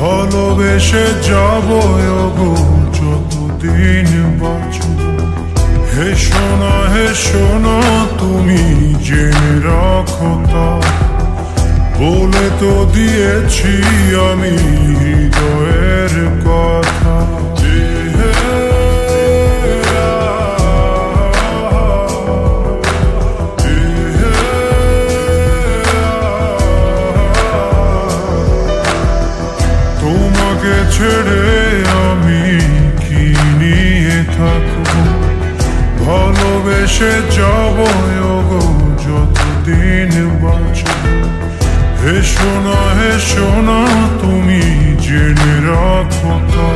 ভালোবেসে যাব গো যতদিন বাঁচব। হে সোনা তুমি জেনে রাখো তা, বলে তো দিয়েছি আমি হৃদয়ের কথা। তোমাকে ছেড়ে আমি কি নিয়ে থাকবো, ভালোবেসে যাব গো যতদিন বাঁচব। হে সোনা তুমি জেনে রাখো তা,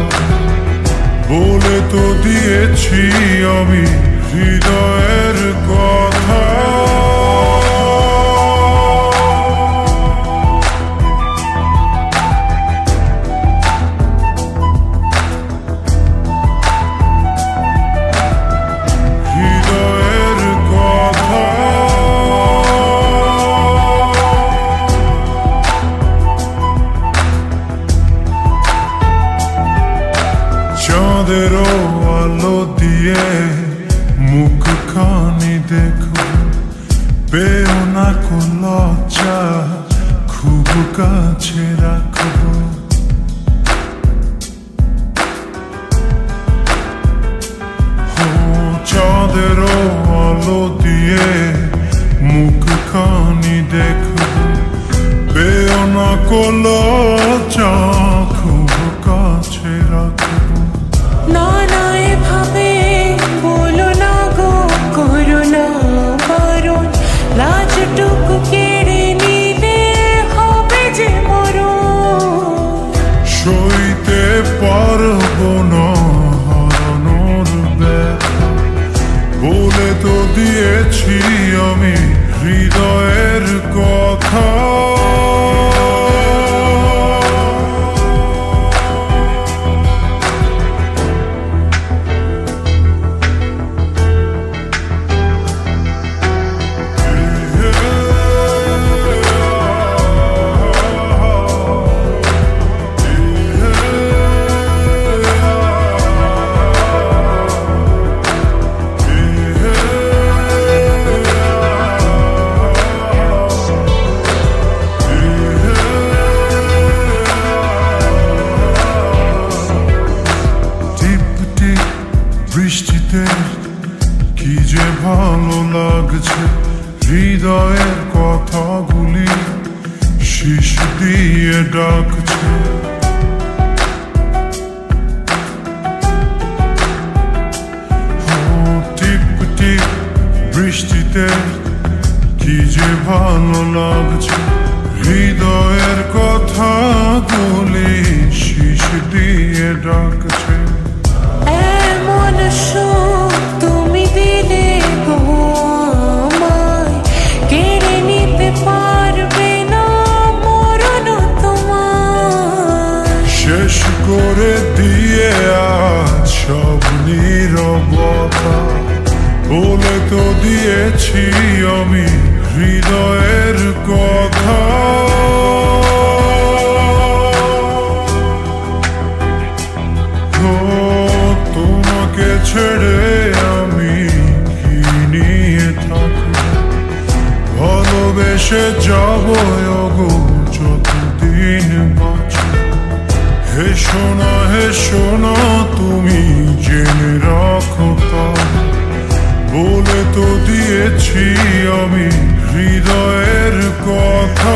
বলে তো দিয়েছি আমি হৃদয়ের কথা। চাঁদেরও আলো দিয়ে মুখখানি দেখো, পেও না কোন লজ্জা, খুব কাছে রাখবো। চাঁদেরও আলো দিয়ে মুখখানি দেখো, পেও না কোন লজ্জা, খুব কাছে রাখবো। না না এভাবে বলো না গো, করো না বারণ, লাজটুকু কেড়ে নিলে হবে যে মরণ। সইতে পারবো না হারানোর ব্যথা, বলে তো দিয়েছি আমি হৃদয়ের কথা। বৃষ্টিতে কি যে ভালো লাগছে, হৃদয়ের কথাগুলি শিশ দিয়ে ডাকছে। টিপ টিপ বৃষ্টিতে কি যে ভালো লাগছে, হৃদয়ের কথাগুলি শিশ দিয়ে ডাকছে। এমন সুখ তুমি দিলে গো আমায়, কেড়ে নিতে পারবে না মরণ তোমার। শেষ করে দিয়ে আজ সব নীরবতা, বলে তো দিয়েছি আমি হৃদয়ের কথা। তোমাকে ছেড়ে আমি কি নিয়ে থাকবো, ভালোবেসে যাব গো যতদিন বাঁচব। হে সোনা তুমি জেনে রাখো তা, বলে তো দিয়েছি আমি হৃদয়ের কথা।